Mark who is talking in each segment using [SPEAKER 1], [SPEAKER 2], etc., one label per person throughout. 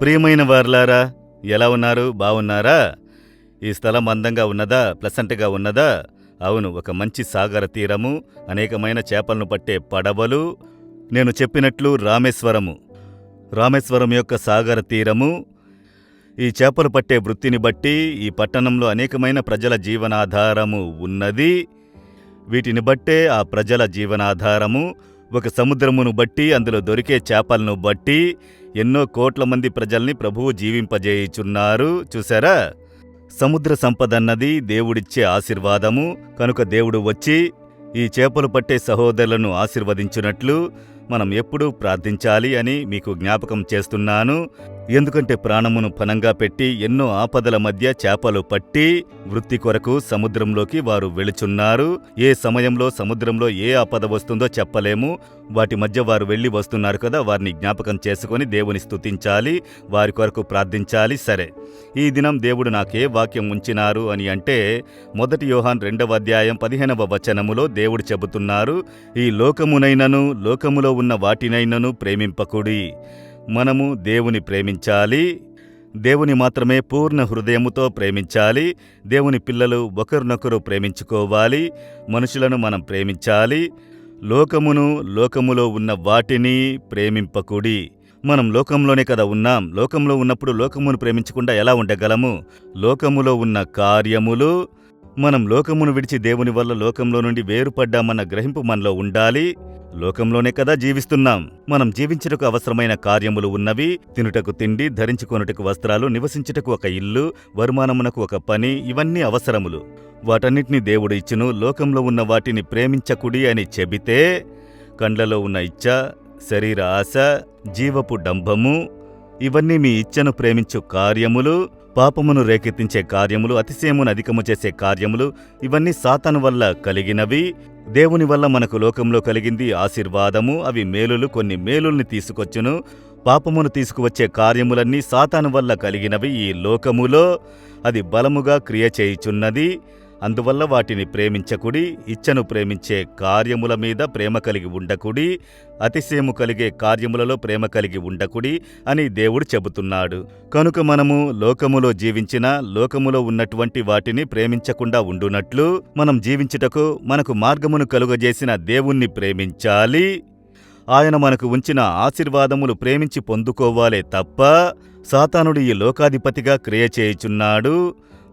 [SPEAKER 1] ప్రియమైన వారలారా, ఎలా ఉన్నారు? బావున్నారా? ఈ స్థలం అందంగా ఉన్నదా? ప్లసెంట్గా ఉన్నదా? అవును, ఒక మంచి సాగర తీరము, అనేకమైన చేపలను పట్టే పడవలు. నేను చెప్పినట్లు రామేశ్వరం యొక్క సాగర తీరము. ఈ చేపలు పట్టే వృత్తిని బట్టి ఈ పట్టణంలో అనేకమైన ప్రజల జీవనాధారము ఉన్నది. వీటిని బట్టే ఆ ప్రజల జీవనాధారము, ఒక సముద్రమును బట్టి అందులో దొరికే చేపలను బట్టి ఎన్నో కోట్ల మంది ప్రజల్ని ప్రభువు జీవింపజేయుచున్నారు. చూసారా? సముద్ర సంపద అన్నది దేవుడిచ్చే ఆశీర్వాదము. కనుక దేవుడు వచ్చి ఈ చేపలు పట్టే సహోదరులను ఆశీర్వదించున్నట్లు మనం ఎప్పుడూ ప్రార్థించాలి అని మీకు జ్ఞాపకం చేస్తున్నాను. ఎందుకంటే ప్రాణమును పణంగా పెట్టి ఎన్నో ఆపదల మధ్య చేపలు పట్టి వృత్తి కొరకు సముద్రంలోకి వారు వెళుచున్నారు. ఏ సమయంలో సముద్రంలో ఏ ఆపద వస్తుందో చెప్పలేము. వాటి మధ్య వారు వెళ్ళి వస్తున్నారు కదా, వారిని జ్ఞాపకం చేసుకొని దేవుని స్తుతించాలి, వారి కొరకు ప్రార్థించాలి. సరే, ఈ దినం దేవుడు నాకే వాక్యం ఉంచినారు అని అంటే 1 యోహాను 2వ అధ్యాయం 15వ వచనములో దేవుడు చెబుతున్నారు, ఈ లోకమునైనను లోకములో ఉన్న వాటినైనను ప్రేమింపకుడి. మనము దేవుని ప్రేమించాలి. దేవుని మాత్రమే పూర్ణ హృదయముతో ప్రేమించాలి. దేవుని పిల్లలు ఒకరినొకరు ప్రేమించుకోవాలి. మనుషులను మనం ప్రేమించాలి. లోకములో ఉన్న వాటిని ప్రేమింపకుడి. మనం లోకంలోనే కదా ఉన్నాం. లోకంలో ఉన్నప్పుడు లోకమును ప్రేమించకుండా ఎలా ఉండగలము? లోకములో ఉన్న కార్యములు, మనం లోకమును విడిచి దేవుని వల్ల లోకంలో నుండి వేరుపడ్డామన్న గ్రహింపు మనలో ఉండాలి. లోకంలోనే కదా జీవిస్తున్నాం. మనం జీవించుటకు అవసరమైన కార్యములు ఉన్నవి. తినుటకు తిండి, ధరించుకొనుటకు వస్త్రాలు, నివసించుటకు ఒక ఇల్లు, వరుమానమునకు ఒక పని, ఇవన్నీ అవసరములు. వాటన్నిటినీ దేవుడు ఇచ్చును. లోకంలో ఉన్న వాటిని ప్రేమించకుడి అని చెబితే కండ్లలో ఉన్న ఇచ్చ, శరీర ఆశ, జీవపు డంభము, ఇవన్నీ మీ ఇచ్చను ప్రేమించు కార్యములు, పాపమును రేకెత్తించే కార్యములు, అతిశయమును అధికము చేసే కార్యములు, ఇవన్నీ సాతాను వల్ల కలిగినవి. దేవుని వల్ల మనకు లోకంలో కలిగింది ఆశీర్వాదము. అవి మేలులు, కొన్ని మేలుల్ని తీసుకొచ్చును. పాపమును తీసుకువచ్చే కార్యములన్నీ సాతాను వల్ల కలిగినవి. ఈ లోకములో అది బలముగా క్రియ చేయుచున్నది. అందువల్ల వాటిని ప్రేమించకుడి. ఇచ్చను ప్రేమించే కార్యముల మీద ప్రేమ కలిగి ఉండకుడి. అతిశయము కలిగే కార్యములలో ప్రేమ కలిగి ఉండకుడి అని దేవుడు చెబుతున్నాడు. కనుక మనము లోకములో జీవించిన లోకములో ఉన్నటువంటి వాటిని ప్రేమించకుండా ఉండునట్లు మనం జీవించుటకు మనకు మార్గమును కలుగజేసిన దేవుణ్ణి ప్రేమించాలి. ఆయన మనకు ఉంచిన ఆశీర్వాదములు ప్రేమించి పొందుకోవాలే తప్ప సాతానుడు ఈ లోకాధిపతిగా క్రియ చేయుచున్నాడు.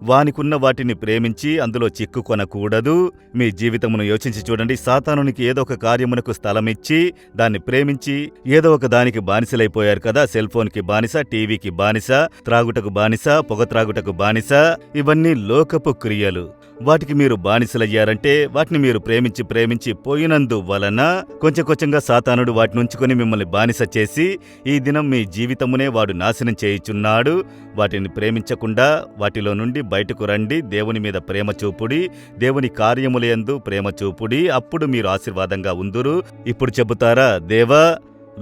[SPEAKER 1] వానికున్న వాటిని ప్రేమించి అందులో చిక్కుకొనకూడదు. మీ జీవితమును యోచించి చూడండి. సాతానునికి ఏదో ఒక కార్యమునకు స్థలమిచ్చి దాన్ని ప్రేమించి ఏదో ఒక దానికి బానిసలైపోయారు కదా. సెల్ ఫోన్కి బానిస, టీవీకి బానిస, త్రాగుటకు బానిస, పొగ త్రాగుటకు బానిస. ఇవన్నీ లోకపు క్రియలు. వాటికి మీరు బానిసలయ్యారంటే వాటిని మీరు ప్రేమించి పోయినందువలన కొంచెంగా సాతానుడు వాటిని ఉంచుకొని మిమ్మల్ని బానిస చేసి ఈ దినం మీ జీవితమునే వాడు నాశనం చేయుచున్నాడు. వాటిని ప్రేమించకుండా వాటిలో నుండి బయటకు రండి. దేవుని మీద ప్రేమ చూపుడి, దేవుని కార్యములందు ప్రేమ చూపుడి. అప్పుడు మీరు ఆశీర్వాదంగా ఉందురు. ఇప్పుడు చెబుతారా, దేవా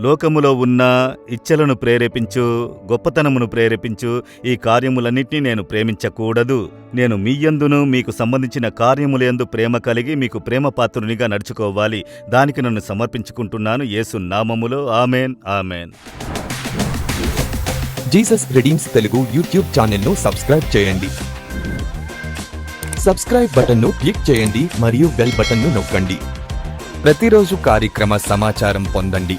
[SPEAKER 1] లోకములో ఉన్న ఇచ్చలను ప్రేరేపించు, గొప్పతనమును ప్రేరేపించు, ఈ కార్యములన్నింటినీ నేను ప్రేమించకూడదు. నేను మీ యందును మీకు సంబంధించిన కార్యములందు ప్రేమ కలిగి మీకు ప్రేమ పాత్రునిగా నడుచుకోవాలి. దానికి నన్ను సమర్పించుకుంటున్నాను యేసు నామములో. Amen, amen.
[SPEAKER 2] Jesus redeems Telugu YouTube ఛానల్ను సబ్స్క్రైబ్ చేయండి. సబ్స్క్రైబ్ బటన్ను క్లిక్ చేయండి మరియు బెల్ బటన్ను నొక్కండి. ప్రతిరోజు కార్యక్రమ సమాచారం పొందండి.